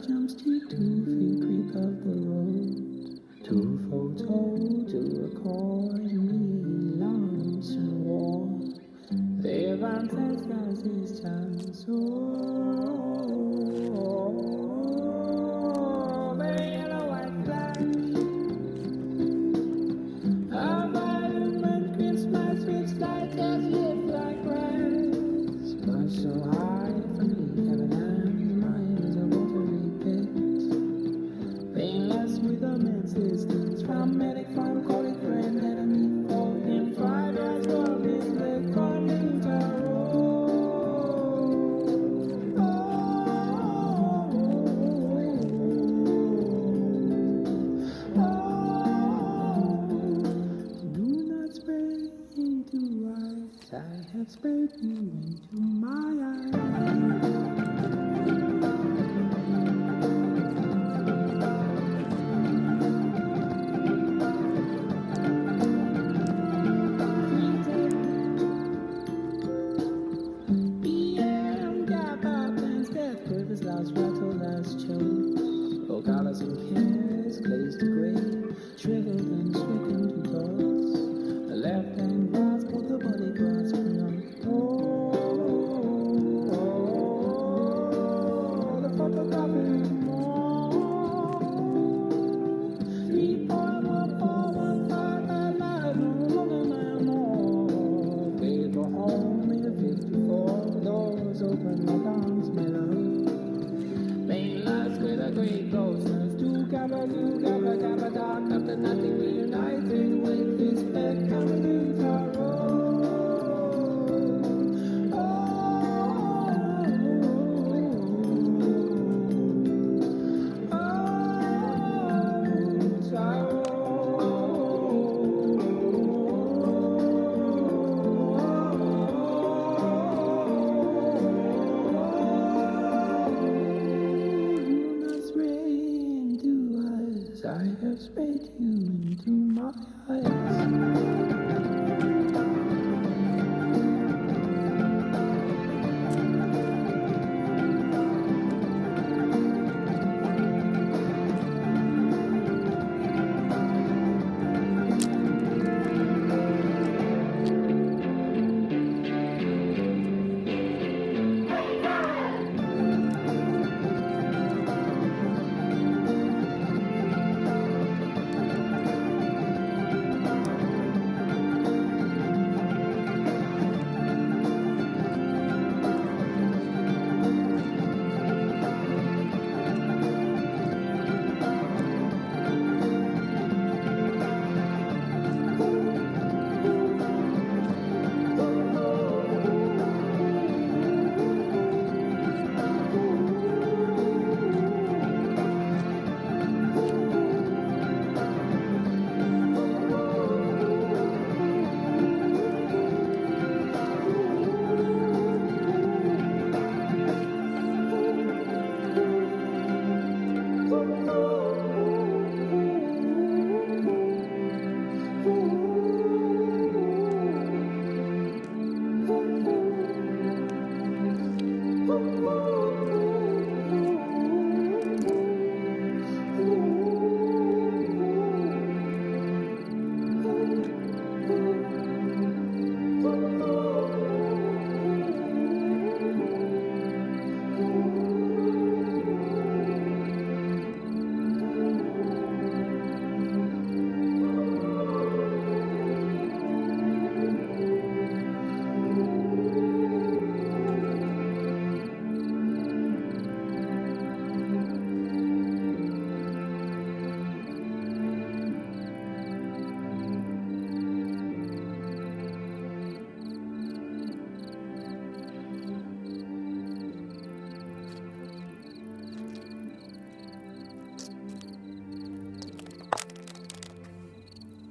jumps to 2 feet creep up the road. To photo to record me lonesome war. They fantastic this chance. Oh, the yellow white flash. A violent Christmas which light has lived like grass. But so high for me, heaven and mine is a watery pit. Painless with immense distance from medic, from colleague, friend, enemy, foe. In 5 years, God is left for little taro. Do not spray into eyes, I have sprayed you into my eyes. His last rattle, last choke. Oh, colors and cares, glazed to grey, shriveled and stricken to dust. The left hand grasp of the body grasping up. Oh, the photographic more. 3, 4, 1, 4, 1, 5, and life no longer no more. They go home in a 54, doors open like arms, my love. With a great closeness to gather, dark after nothing reunited with respect, coming to taro. I have sprayed you into my eyes.